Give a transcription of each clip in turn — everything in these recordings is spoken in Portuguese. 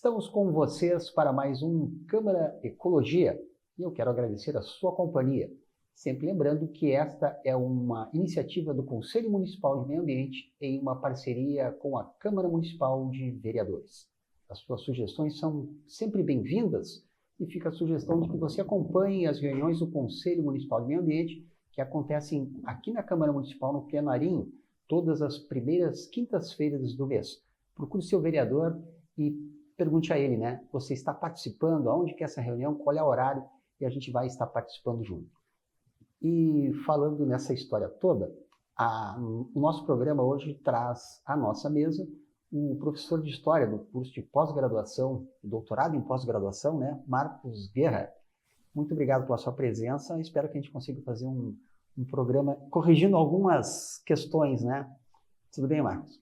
Estamos com vocês para mais um Câmara Ecologia e eu quero agradecer a sua companhia. Sempre lembrando que esta é uma iniciativa do Conselho Municipal de Meio Ambiente em uma parceria com a Câmara Municipal de Vereadores. As suas sugestões são sempre bem-vindas e fica a sugestão de que você acompanhe as reuniões do Conselho Municipal de Meio Ambiente que acontecem aqui na Câmara Municipal, no Plenarinho, todas as primeiras quintas-feiras do mês. Procure seu vereador e pergunte a ele, né? Você está participando? Aonde que é essa reunião? Qual é o horário? E a gente vai estar participando junto. E falando nessa história toda, o nosso programa hoje traz à nossa mesa um professor de História do curso de pós-graduação, doutorado em pós-graduação, né? Marcos Guerra. Muito obrigado pela sua presença. Espero que a gente consiga fazer um programa corrigindo algumas questões, né? Tudo bem, Marcos?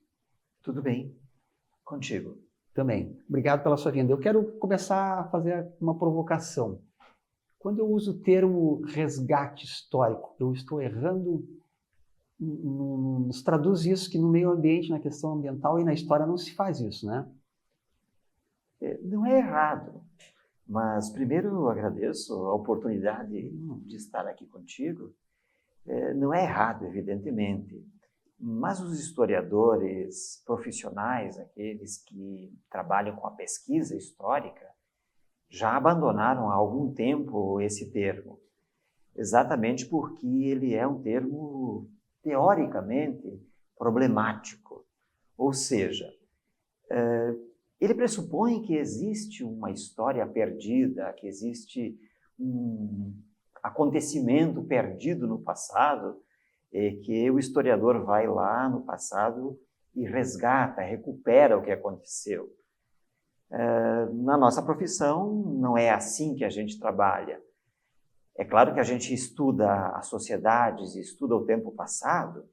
Tudo bem. Contigo. Também. Obrigado pela sua vinda. Eu quero começar a fazer uma provocação. Quando eu uso o termo resgate histórico, eu estou errando nos traduz isso que no meio ambiente, na questão ambiental e na história não se faz isso, né? Não é errado, mas primeiro eu agradeço a oportunidade de estar aqui contigo. Não é errado, evidentemente, mas os historiadores profissionais, aqueles que trabalham com a pesquisa histórica, já abandonaram há algum tempo esse termo, exatamente porque ele é um termo teoricamente problemático. Ou seja, ele pressupõe que existe uma história perdida, que existe um acontecimento perdido no passado, que o historiador vai lá no passado e resgata, recupera o que aconteceu. Na nossa profissão, não é assim que a gente trabalha. É claro que a gente estuda as sociedades, estuda o tempo passado,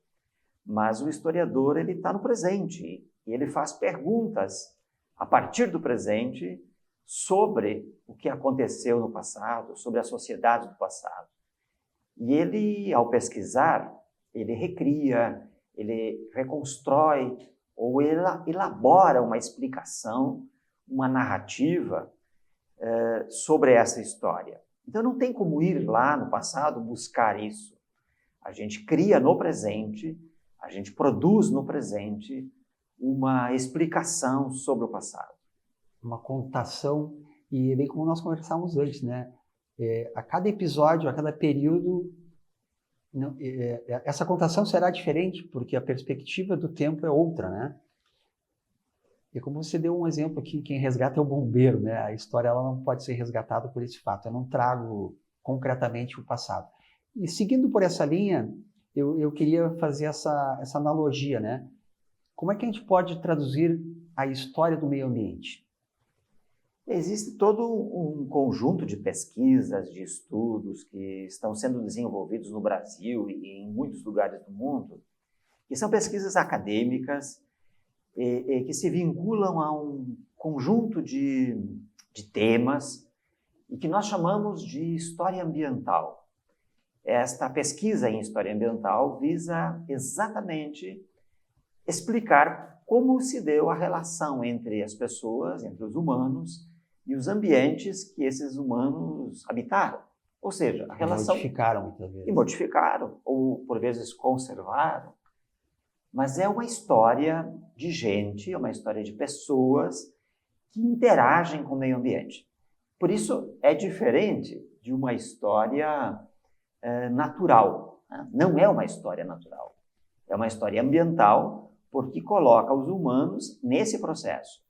mas o historiador ele está no presente e ele faz perguntas a partir do presente sobre o que aconteceu no passado, sobre a sociedade do passado. E ele, ao pesquisar, ele recria, ele reconstrói ou elabora uma explicação, uma narrativa sobre essa história. Então não tem como ir lá no passado buscar isso. A gente cria no presente, a gente produz no presente uma explicação sobre o passado. Uma contação, e é bem como nós conversávamos antes, né? A cada episódio, a cada período, essa contação será diferente, porque a perspectiva do tempo é outra, né? E como você deu um exemplo aqui, quem resgata é o bombeiro, né? A história ela não pode ser resgatada por esse fato. Eu não trago concretamente o passado. E seguindo por essa linha, eu queria fazer essa analogia, né? Como é que a gente pode traduzir a história do meio ambiente? Existe todo um conjunto de pesquisas, de estudos que estão sendo desenvolvidos no Brasil e em muitos lugares do mundo, que são pesquisas acadêmicas que se vinculam a um conjunto de temas e que nós chamamos de história ambiental. Esta pesquisa em história ambiental visa exatamente explicar como se deu a relação entre as pessoas, entre os humanos e os ambientes que esses humanos habitaram. Ou seja, a relação... Modificaram muitas vezes. E modificaram, ou por vezes conservaram. Mas é uma história de gente, é uma história de pessoas que interagem com o meio ambiente. Por isso, é diferente de uma história natural. Né? Não é uma história natural. É uma história ambiental, porque coloca os humanos nesse processo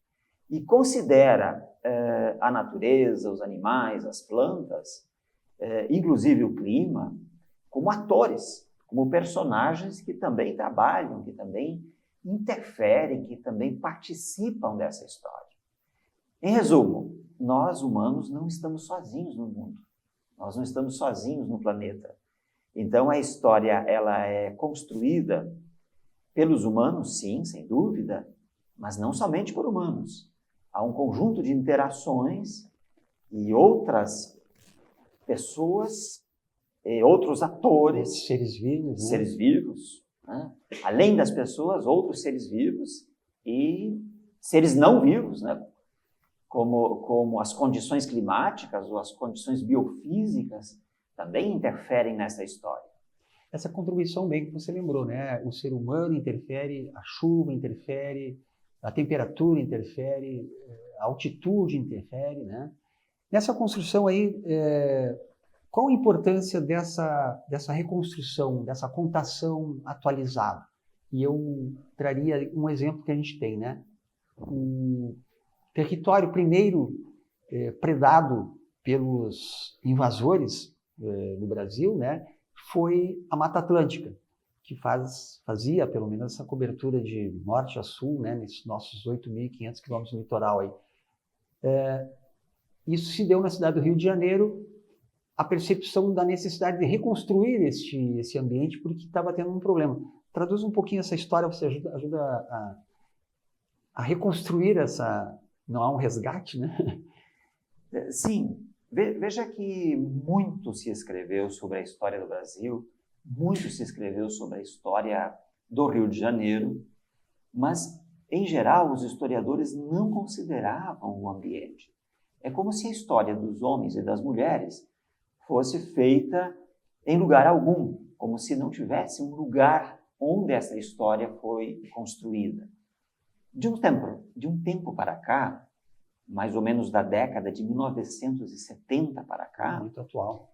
e considera a natureza, os animais, as plantas, inclusive o clima, como atores, como personagens que também trabalham, que também interferem, que também participam dessa história. Em resumo, nós humanos não estamos sozinhos no mundo, nós não estamos sozinhos no planeta. Então a história ela é construída pelos humanos, sim, sem dúvida, mas não somente por humanos. Há um conjunto de interações e outras pessoas, e outros atores, seres vivos, né? Além das pessoas, outros seres vivos e seres não vivos, né? como as condições climáticas ou as condições biofísicas também interferem nessa história. Essa contribuição bem que você lembrou, né? O ser humano interfere, a chuva interfere, a temperatura interfere, a altitude interfere, né? Nessa construção aí, qual a importância dessa reconstrução, dessa contação atualizada? E eu traria um exemplo que a gente tem, né? O território primeiro predado pelos invasores no Brasil, né, foi a Mata Atlântica, que fazia pelo menos essa cobertura de norte a sul, né, nesses nossos 8.500 quilômetros do litoral aí. Isso se deu na cidade do Rio de Janeiro, a percepção da necessidade de reconstruir esse ambiente, porque estava tendo um problema. Traduz um pouquinho essa história, você ajuda a reconstruir essa... Não há um resgate, né? Sim. Veja que muito se escreveu sobre a história do Brasil, muito se escreveu sobre a história do Rio de Janeiro, mas, em geral, os historiadores não consideravam o ambiente. É como se a história dos homens e das mulheres fosse feita em lugar algum, como se não tivesse um lugar onde essa história foi construída. De um tempo para cá, mais ou menos da década de 1970 para cá, muito atual,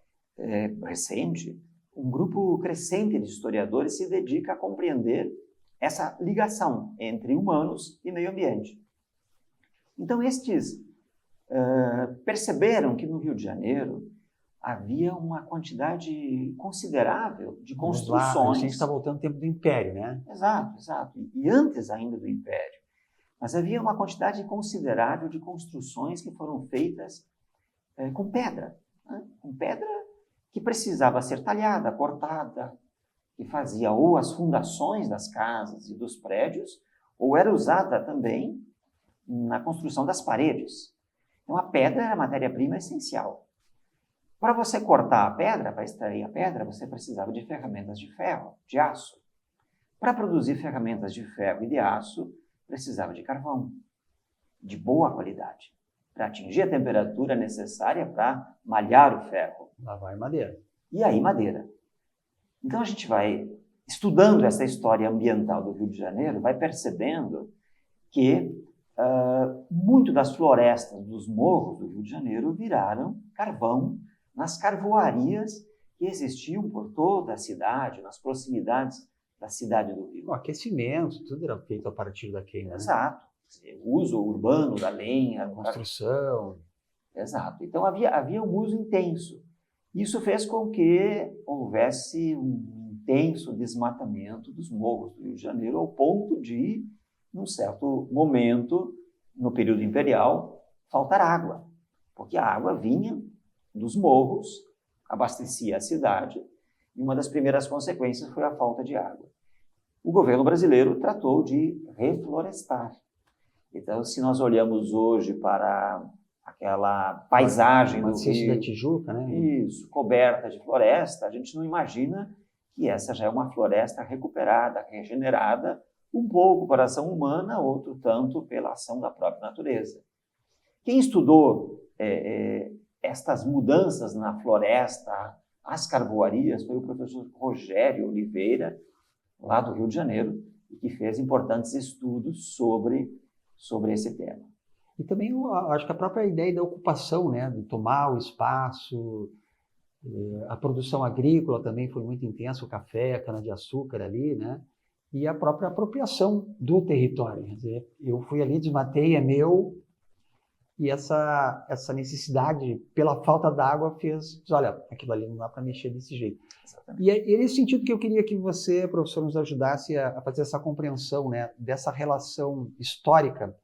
recente, um grupo crescente de historiadores se dedica a compreender essa ligação entre humanos e meio ambiente. Então, estes perceberam que no Rio de Janeiro havia uma quantidade considerável de construções. A gente está voltando ao tempo do Império, né? Exato, exato. E antes ainda do Império. Mas havia uma quantidade considerável de construções que foram feitas com pedra. Né? Com pedra que precisava ser talhada, cortada, que fazia ou as fundações das casas e dos prédios, ou era usada também na construção das paredes. Então, a pedra era a matéria-prima essencial. Para você cortar a pedra, para extrair a pedra, você precisava de ferramentas de ferro, de aço. Para produzir ferramentas de ferro e de aço, precisava de carvão, de boa qualidade, para atingir a temperatura necessária para malhar o ferro. Lá vai madeira. E aí, madeira. Então, a gente vai estudando essa história ambiental do Rio de Janeiro, vai percebendo que muito das florestas dos morros do Rio de Janeiro viraram carvão nas carvoarias que existiam por toda a cidade, nas proximidades da cidade do Rio. O aquecimento, tudo era feito a partir da queima. Exato. O uso urbano da lenha. A construção. Exato. Então havia um uso intenso. Isso fez com que houvesse um intenso desmatamento dos morros do Rio de Janeiro, ao ponto de, num certo momento, no período imperial, faltar água. Porque a água vinha dos morros, abastecia a cidade, e uma das primeiras consequências foi a falta de água. O governo brasileiro tratou de reflorestar. Então, se nós olhamos hoje para aquela paisagem do Rio, da Tijuca, né? Isso, coberta de floresta, a gente não imagina que essa já é uma floresta recuperada, regenerada, um pouco por ação humana, outro tanto pela ação da própria natureza. Quem estudou estas mudanças na floresta, as carvoarias, foi o professor Rogério Oliveira, lá do Rio de Janeiro, e que fez importantes estudos sobre esse tema. E também eu acho que a própria ideia da ocupação, né, de tomar o espaço, a produção agrícola também foi muito intensa, o café, a cana-de-açúcar ali, né, e a própria apropriação do território. Quer dizer, eu fui ali, desmatei, é meu, e essa necessidade, pela falta d'água, fez, olha, aquilo ali não dá para mexer desse jeito. Exatamente. E é nesse sentido que eu queria que você, professor, nos ajudasse a fazer essa compreensão, né, dessa relação histórica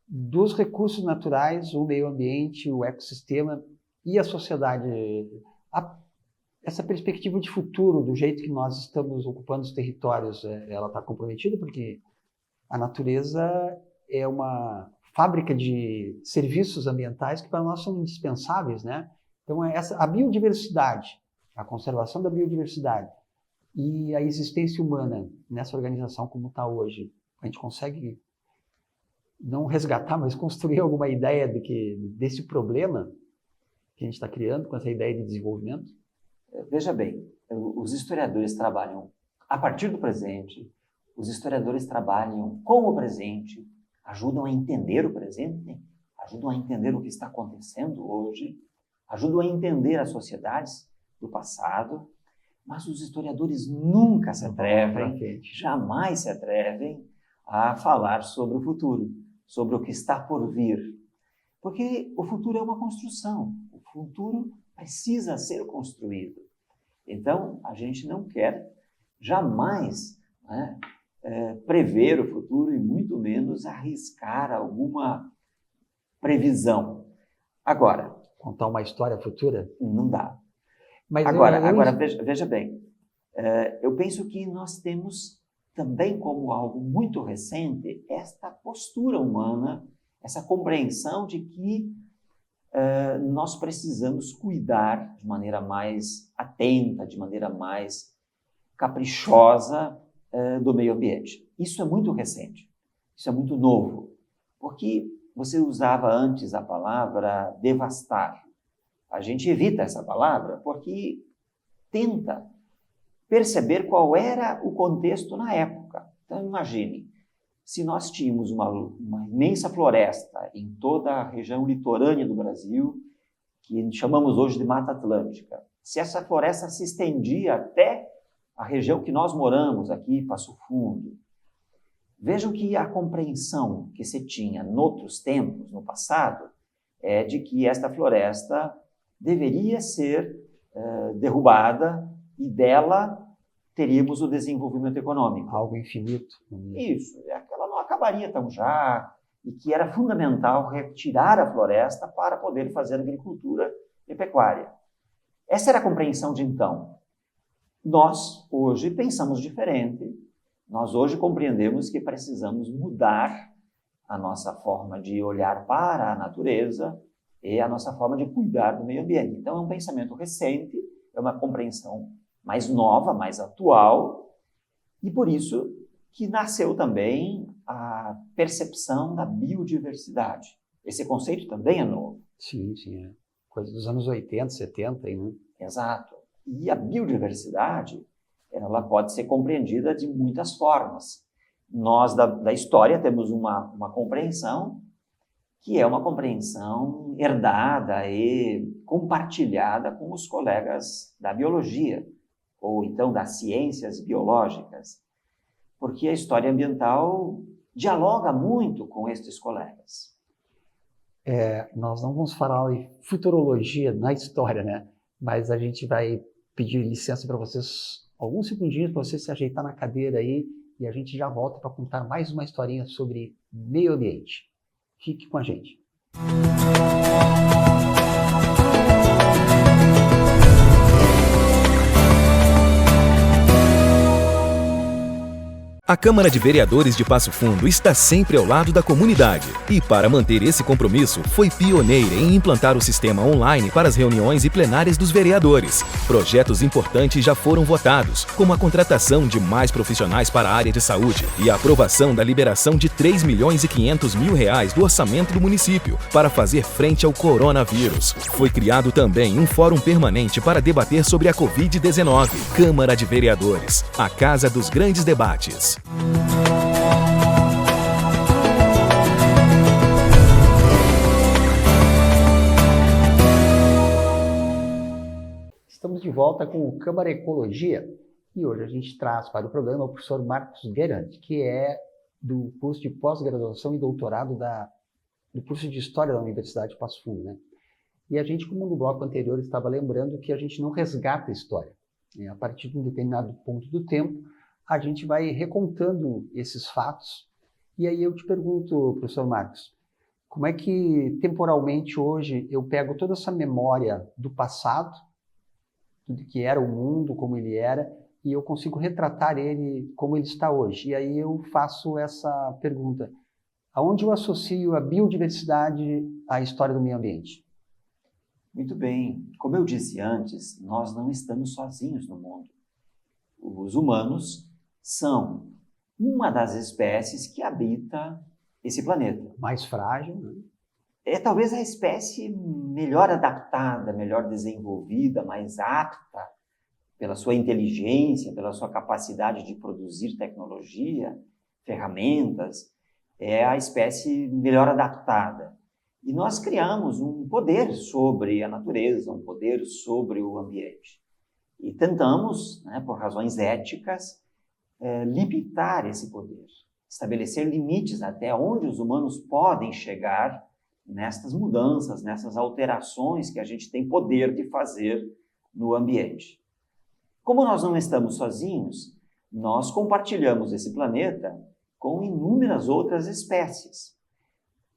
dos recursos naturais, o meio ambiente, o ecossistema e a sociedade. Essa perspectiva de futuro, do jeito que nós estamos ocupando os territórios, ela está comprometida porque a natureza é uma fábrica de serviços ambientais que para nós são indispensáveis, né? Então, a biodiversidade, a conservação da biodiversidade e a existência humana nessa organização como está hoje, a gente consegue não resgatar, mas construir alguma ideia desse problema que a gente está criando com essa ideia de desenvolvimento? Veja bem, os historiadores trabalham a partir do presente, os historiadores trabalham com o presente, ajudam a entender o presente, ajudam a entender o que está acontecendo hoje, ajudam a entender as sociedades do passado, mas os historiadores nunca se atrevem, jamais se atrevem a falar sobre o futuro, sobre o que está por vir. Porque o futuro é uma construção, o futuro precisa ser construído. Então, a gente não quer jamais, né, prever o futuro e muito menos arriscar alguma previsão. Agora, contar uma história futura? Não dá. Mas agora veja bem, eu penso que nós temos também como algo muito recente esta postura humana, essa compreensão de que nós precisamos cuidar de maneira mais atenta, de maneira mais caprichosa do meio ambiente. Isso é muito recente, isso é muito novo, porque você usava antes a palavra devastar. A gente evita essa palavra porque tenta perceber qual era o contexto na época. Então, imagine, se nós tínhamos uma imensa floresta em toda a região litorânea do Brasil, que chamamos hoje de Mata Atlântica, se essa floresta se estendia até a região que nós moramos aqui, Passo Fundo, vejam que a compreensão que se tinha noutros tempos, no passado, é de que esta floresta deveria ser derrubada e dela teríamos o desenvolvimento econômico. Algo infinito. Isso, ela não acabaria tão já, e que era fundamental retirar a floresta para poder fazer agricultura e pecuária. Essa era a compreensão de então. Nós, hoje, pensamos diferente. Nós, hoje, compreendemos que precisamos mudar a nossa forma de olhar para a natureza e a nossa forma de cuidar do meio ambiente. Então, é um pensamento recente, é uma compreensão mais nova, mais atual, e por isso que nasceu também a percepção da biodiversidade. Esse conceito também é novo. Sim, é coisa dos anos 80, 70, né? Exato. E a biodiversidade, ela pode ser compreendida de muitas formas. Nós, da história, temos uma compreensão que é uma compreensão herdada e compartilhada com os colegas da biologia, ou então das ciências biológicas, porque a história ambiental dialoga muito com estes colegas. Nós não vamos falar de futurologia na história, né? Mas a gente vai pedir licença para vocês, alguns segundinhos para você se ajeitar na cadeira aí, e a gente já volta para contar mais uma historinha sobre meio ambiente. Fique com a gente. A Câmara de Vereadores de Passo Fundo está sempre ao lado da comunidade e, para manter esse compromisso, foi pioneira em implantar o sistema online para as reuniões e plenárias dos vereadores. Projetos importantes já foram votados, como a contratação de mais profissionais para a área de saúde e a aprovação da liberação de R$3.500.000 do orçamento do município para fazer frente ao coronavírus. Foi criado também um fórum permanente para debater sobre a Covid-19. Câmara de Vereadores, a casa dos grandes debates. Estamos de volta com o Câmara Ecologia e hoje a gente traz para o programa o professor Marcos Guerandi, que é do curso de pós-graduação e doutorado do curso de História da Universidade de Passo Fundo, né? E a gente, como no bloco anterior, estava lembrando que a gente não resgata a história. A partir de um determinado ponto do tempo, a gente vai recontando esses fatos. E aí eu te pergunto, professor Marcos, como é que temporalmente hoje eu pego toda essa memória do passado, do que era o mundo, como ele era, e eu consigo retratar ele como ele está hoje? E aí eu faço essa pergunta: aonde eu associo a biodiversidade à história do meio ambiente? Muito bem. Como eu disse antes, nós não estamos sozinhos no mundo. Os humanos são uma das espécies que habita esse planeta. Mais frágil, né? É talvez a espécie melhor adaptada, melhor desenvolvida, mais apta pela sua inteligência, pela sua capacidade de produzir tecnologia, ferramentas, é a espécie melhor adaptada. E nós criamos um poder sobre a natureza, um poder sobre o ambiente. E tentamos, né, por razões éticas, limitar esse poder, estabelecer limites até onde os humanos podem chegar nestas mudanças, nessas alterações que a gente tem poder de fazer no ambiente. Como nós não estamos sozinhos, nós compartilhamos esse planeta com inúmeras outras espécies,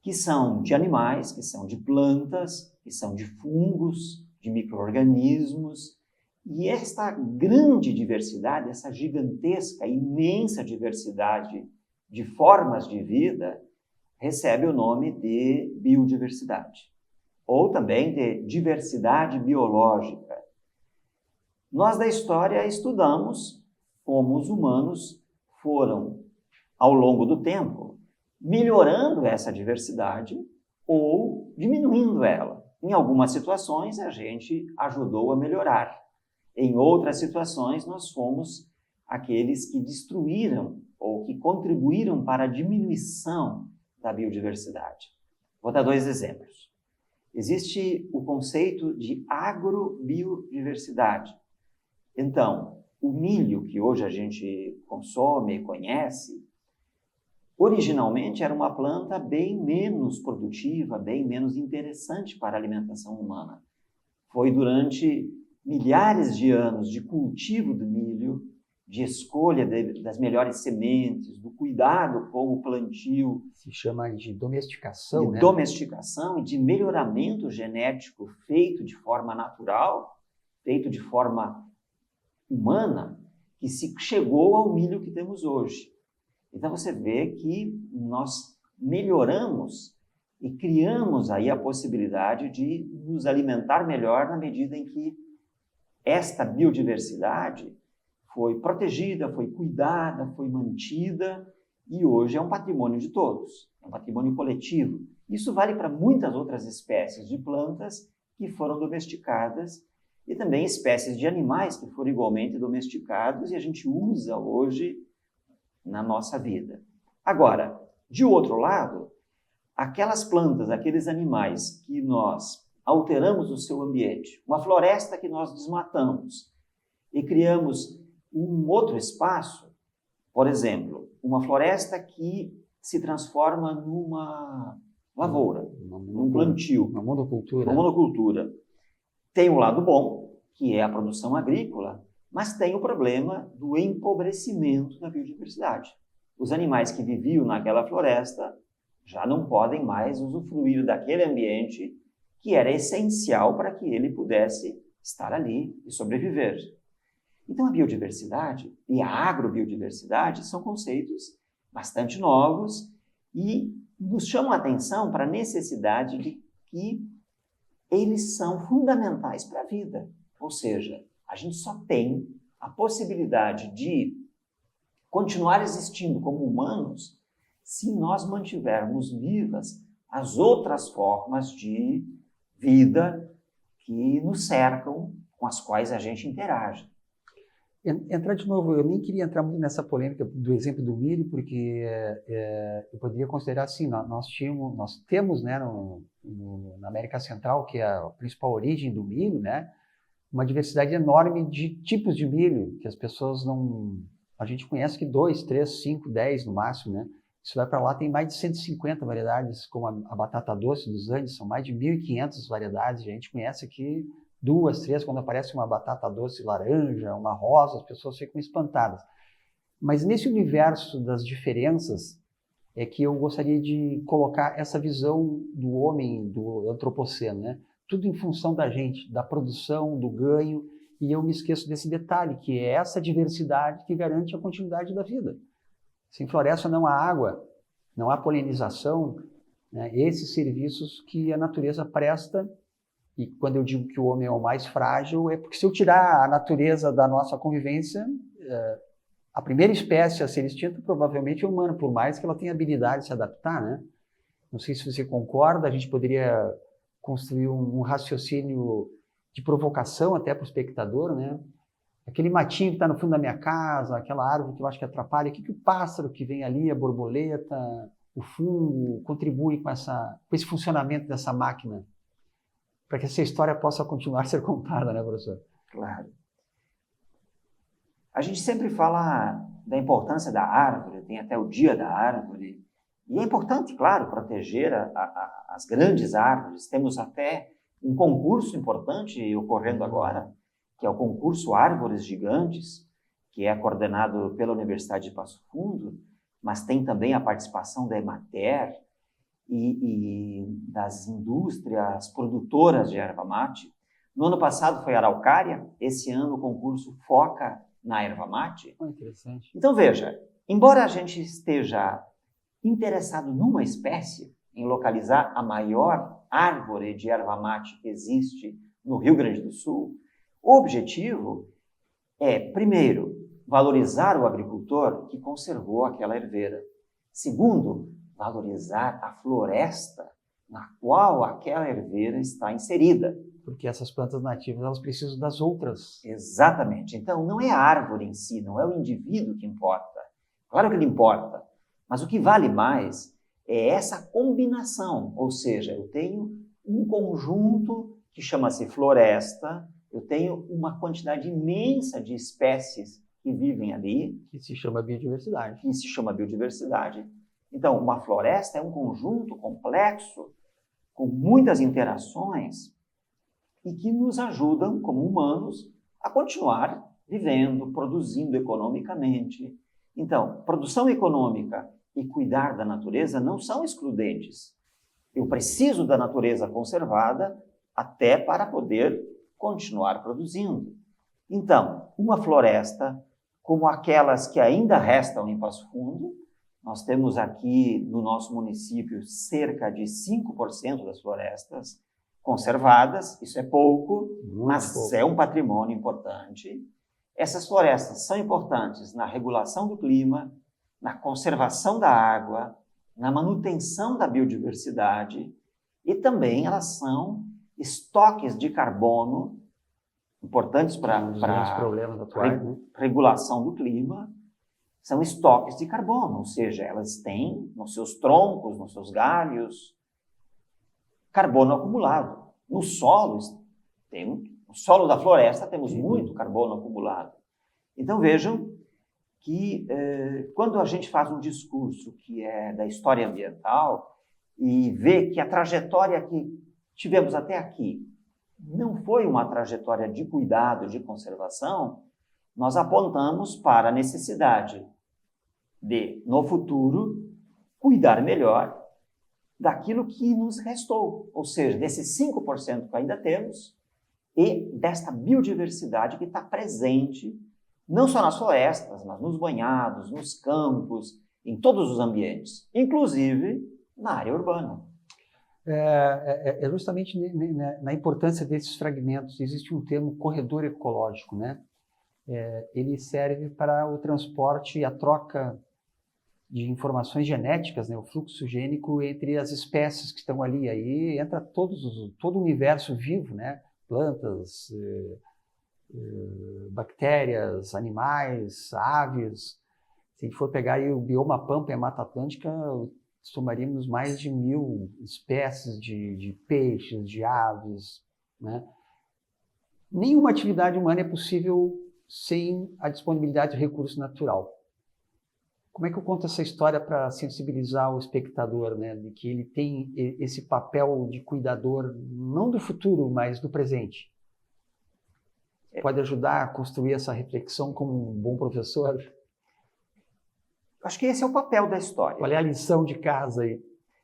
que são de animais, que são de plantas, que são de fungos, de micro-organismos. E esta grande diversidade, essa gigantesca, imensa diversidade de formas de vida, recebe o nome de biodiversidade, ou também de diversidade biológica. Nós da história estudamos como os humanos foram, ao longo do tempo, melhorando essa diversidade ou diminuindo ela. Em algumas situações, a gente ajudou a melhorar. Em outras situações, nós fomos aqueles que destruíram ou que contribuíram para a diminuição da biodiversidade. Vou dar 2 exemplos. Existe o conceito de agrobiodiversidade. Então, o milho que hoje a gente consome e conhece, originalmente era uma planta bem menos produtiva, bem menos interessante para a alimentação humana. Foi durante milhares de anos de cultivo do milho, de escolha das melhores sementes, do cuidado com o plantio. Se chama de domesticação, né? Domesticação e de melhoramento genético feito de forma natural, feito de forma humana, que se chegou ao milho que temos hoje. Então você vê que nós melhoramos e criamos aí a possibilidade de nos alimentar melhor na medida em que esta biodiversidade foi protegida, foi cuidada, foi mantida e hoje é um patrimônio de todos, é um patrimônio coletivo. Isso vale para muitas outras espécies de plantas que foram domesticadas e também espécies de animais que foram igualmente domesticados e a gente usa hoje na nossa vida. Agora, de outro lado, aquelas plantas, aqueles animais que nós alteramos o seu ambiente, uma floresta que nós desmatamos e criamos um outro espaço, por exemplo, uma floresta que se transforma numa lavoura, num plantio, uma monocultura. Uma monocultura. Tem o lado bom, que é a produção agrícola, mas tem o problema do empobrecimento da biodiversidade. Os animais que viviam naquela floresta já não podem mais usufruir daquele ambiente que era essencial para que ele pudesse estar ali e sobreviver. Então, a biodiversidade e a agrobiodiversidade são conceitos bastante novos e nos chamam a atenção para a necessidade de que eles são fundamentais para a vida. Ou seja, a gente só tem a possibilidade de continuar existindo como humanos se nós mantivermos vivas as outras formas de vida que nos cercam, com as quais a gente interage. Entrar de novo, eu nem queria entrar muito nessa polêmica do exemplo do milho, porque eu poderia considerar assim, nós temos, né, na América Central, que é a principal origem do milho, né, uma diversidade enorme de tipos de milho, que as pessoas não... A gente conhece que 2, 3, 5, 10 no máximo, né? Isso vai para lá, tem mais de 150 variedades, como a batata doce dos Andes, são mais de 1.500 variedades. A gente conhece aqui 2, 3, quando aparece uma batata doce laranja, uma rosa, as pessoas ficam espantadas. Mas nesse universo das diferenças é que eu gostaria de colocar essa visão do homem, do antropoceno, né? Tudo em função da gente, da produção, do ganho, e eu me esqueço desse detalhe, que é essa diversidade que garante a continuidade da vida. Sem floresta não há água, não há polinização, né? Esses serviços que a natureza presta. E quando eu digo que o homem é o mais frágil, é porque se eu tirar a natureza da nossa convivência, A primeira espécie a ser extinta provavelmente é o humano, por mais que ela tenha habilidade de se adaptar, né? Não sei se você concorda, a gente poderia construir um raciocínio de provocação até para o espectador, né? Aquele matinho que está no fundo da minha casa, aquela árvore que eu acho que atrapalha, o que o pássaro que vem ali, a borboleta, o fungo, contribui com esse funcionamento dessa máquina, para que essa história possa continuar a ser contada, né, professor? Claro. A gente sempre fala da importância da árvore, tem até o Dia da Árvore, e é importante, claro, proteger as grandes árvores. Temos até um concurso importante ocorrendo agora, que é o concurso Árvores Gigantes, que é coordenado pela Universidade de Passo Fundo, mas tem também a participação da Emater e das indústrias produtoras de erva mate. No ano passado foi a Araucária, esse ano o concurso foca na erva mate. Interessante. Então veja, embora a gente esteja interessado numa espécie, em localizar a maior árvore de erva mate que existe no Rio Grande do Sul, o objetivo é, primeiro, valorizar o agricultor que conservou aquela herveira. Segundo, valorizar a floresta na qual aquela herveira está inserida. Porque essas plantas nativas, elas precisam das outras. Exatamente. Então, não é a árvore em si, não é o indivíduo que importa. Claro que ele importa, mas o que vale mais é essa combinação, ou seja, eu tenho um conjunto que chama-se floresta, eu tenho uma quantidade imensa de espécies que vivem ali. Que se chama biodiversidade. Que se chama biodiversidade. Então, uma floresta é um conjunto complexo, com muitas interações, e que nos ajudam, como humanos, a continuar vivendo, produzindo economicamente. Então, produção econômica e cuidar da natureza não são excludentes. Eu preciso da natureza conservada até para poder continuar produzindo. Então, uma floresta, como aquelas que ainda restam em Passo Fundo, nós temos aqui no nosso município cerca de 5% das florestas conservadas, isso é pouco, mas pouco. É um patrimônio importante. Essas florestas são importantes na regulação do clima, na conservação da água, na manutenção da biodiversidade e também elas são estoques de carbono importantes para a regulação do clima. São estoques de carbono, ou seja, elas têm nos seus troncos, nos seus galhos, carbono acumulado. No solo da floresta temos muito carbono acumulado. Então vejam que quando a gente faz um discurso que é da história ambiental e vê que a trajetória que tivemos até aqui não foi uma trajetória de cuidado, de conservação, nós apontamos para a necessidade de, no futuro, cuidar melhor daquilo que nos restou, ou seja, desses 5% que ainda temos e desta biodiversidade que está presente não só nas florestas, mas nos banhados, nos campos, em todos os ambientes, inclusive na área urbana. É justamente na importância desses fragmentos. Existe um termo corredor ecológico, né? Ele serve para o transporte e a troca de informações genéticas, né? O fluxo gênico entre as espécies que estão ali. Aí entra todo o universo vivo, né? Plantas, bactérias, animais, aves. Se a gente for pegar aí o bioma Pampa e a Mata Atlântica, somaríamos mais de 1000 espécies de peixes, de aves, né? Nenhuma atividade humana é possível sem a disponibilidade de recurso natural. Como é que eu conto essa história para sensibilizar o espectador, né, de que ele tem esse papel de cuidador, não do futuro, mas do presente? Pode ajudar a construir essa reflexão como um bom professor? Acho que esse é o papel da história. Qual é a lição de casa aí?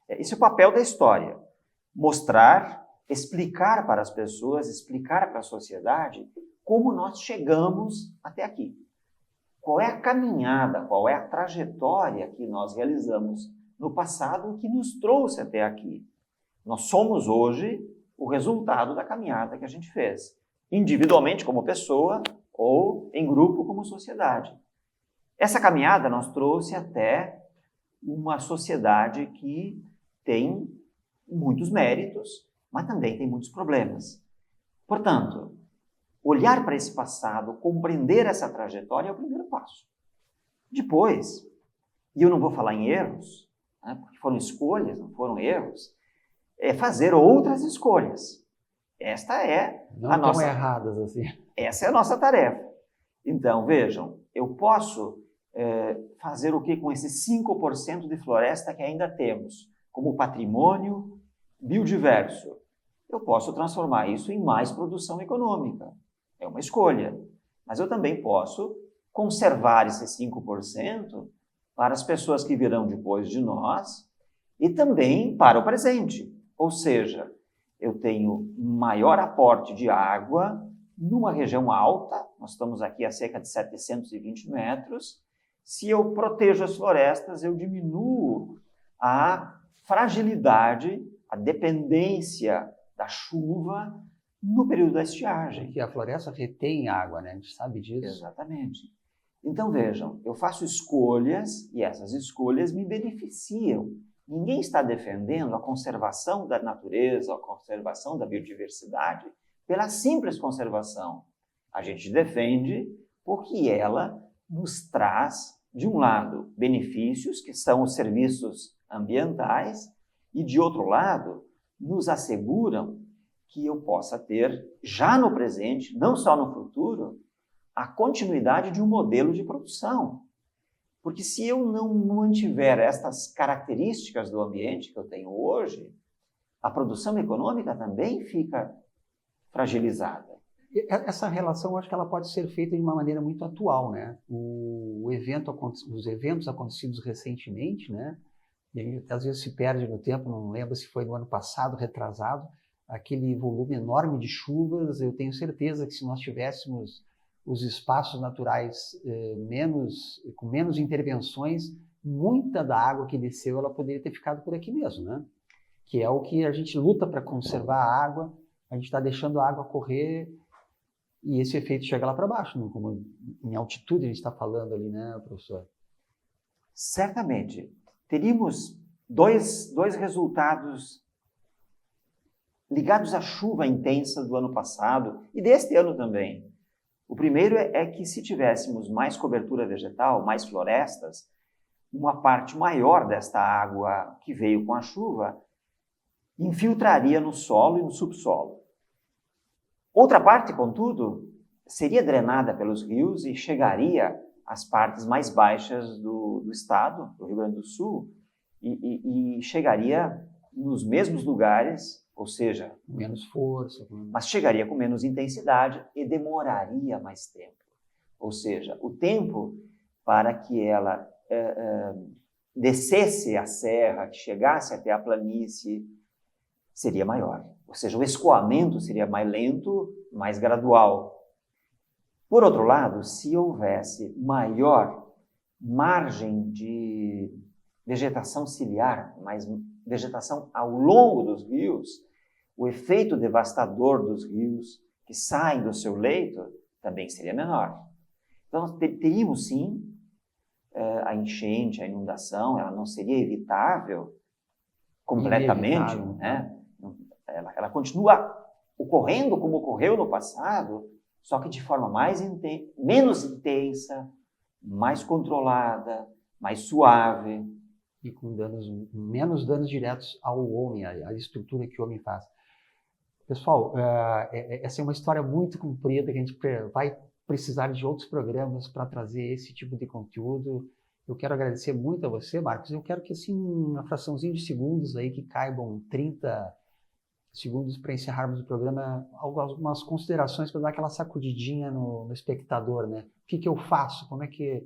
Esse é o papel da história. Mostrar, explicar para as pessoas, explicar para a sociedade como nós chegamos até aqui. Qual é a caminhada, qual é a trajetória que nós realizamos no passado que nos trouxe até aqui. Nós somos hoje o resultado da caminhada que a gente fez, individualmente como pessoa ou em grupo como sociedade. Essa caminhada nos trouxe até uma sociedade que tem muitos méritos, mas também tem muitos problemas. Portanto, olhar para esse passado, compreender essa trajetória é o primeiro passo. Depois, e eu não vou falar em erros, né, porque foram escolhas, não foram erros, é fazer outras escolhas. Esta é Não a tão nossa... erradas assim. Essa é a nossa tarefa. Então, vejam, eu posso fazer o que com esses 5% de floresta que ainda temos, como patrimônio biodiverso? Eu posso transformar isso em mais produção econômica. É uma escolha. Mas eu também posso conservar esses 5% para as pessoas que virão depois de nós e também para o presente. Ou seja, eu tenho maior aporte de água numa região alta, nós estamos aqui a cerca de 720 metros. Se eu protejo as florestas, eu diminuo a fragilidade, a dependência da chuva no período da estiagem. Porque a floresta retém água, né? A gente sabe disso. Exatamente. Então, vejam, eu faço escolhas e essas escolhas me beneficiam. Ninguém está defendendo a conservação da natureza, a conservação da biodiversidade pela simples conservação. A gente defende porque ela nos traz, de um lado, benefícios, que são os serviços ambientais, e, de outro lado, nos asseguram que eu possa ter, já no presente, não só no futuro, a continuidade de um modelo de produção. Porque se eu não mantiver estas características do ambiente que eu tenho hoje, a produção econômica também fica fragilizada. Essa relação, eu acho que ela pode ser feita de uma maneira muito atual, né? Os eventos acontecidos recentemente, né? E às vezes se perde no tempo, não lembro se foi no ano passado, retrasado, aquele volume enorme de chuvas. Eu tenho certeza que se nós tivéssemos os espaços naturais com menos intervenções, muita da água que desceu, ela poderia ter ficado por aqui mesmo, né? Que é o que a gente luta para conservar a água, a gente está deixando a água correr e esse efeito chega lá para baixo, né? Como em altitude a gente está falando ali, né, professor? Certamente. Teríamos dois resultados ligados à chuva intensa do ano passado e deste ano também. O primeiro é que se tivéssemos mais cobertura vegetal, mais florestas, uma parte maior desta água que veio com a chuva infiltraria no solo e no subsolo. Outra parte, contudo, seria drenada pelos rios e chegaria às partes mais baixas do estado, do Rio Grande do Sul, e chegaria nos mesmos lugares, ou seja, menos força, mas chegaria com menos intensidade e demoraria mais tempo. Ou seja, o tempo para que ela descesse a serra, que chegasse até a planície, seria maior. Ou seja, o escoamento seria mais lento, mais gradual. Por outro lado, se houvesse maior margem de vegetação ciliar, mais vegetação ao longo dos rios, o efeito devastador dos rios que saem do seu leito também seria menor. Então, teríamos sim a enchente, a inundação, ela não seria evitável completamente, né? Ela continua ocorrendo como ocorreu no passado, só que de forma menos intensa, mais controlada, mais suave. E com menos danos diretos ao homem, à estrutura que o homem faz. Pessoal, essa é uma história muito comprida, que a gente vai precisar de outros programas para trazer esse tipo de conteúdo. Eu quero agradecer muito a você, Marcos. Eu quero que, assim, uma fraçãozinha de segundos aí, que caibam 30 segundos para encerrarmos o programa, algumas considerações para dar aquela sacudidinha no espectador, né? O que eu faço? Como é que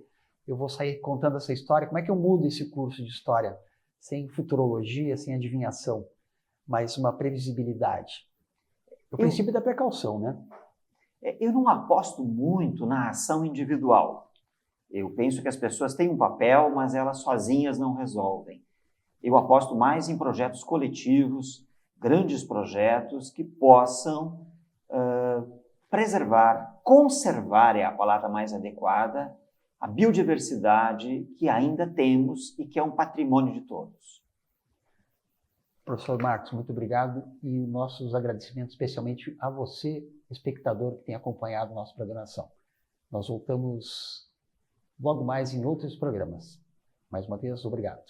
eu vou sair contando essa história? Como é que eu mudo esse curso de história? Sem futurologia, sem adivinhação, mas uma previsibilidade. O princípio da precaução, né? Eu não aposto muito na ação individual. Eu penso que as pessoas têm um papel, mas elas sozinhas não resolvem. Eu aposto mais em projetos coletivos, grandes projetos que possam preservar, conservar é a palavra mais adequada, a biodiversidade que ainda temos e que é um patrimônio de todos. Professor Marcos, muito obrigado e nossos agradecimentos especialmente a você, espectador que tem acompanhado nossa programação. Nós voltamos logo mais em outros programas. Mais uma vez, obrigado.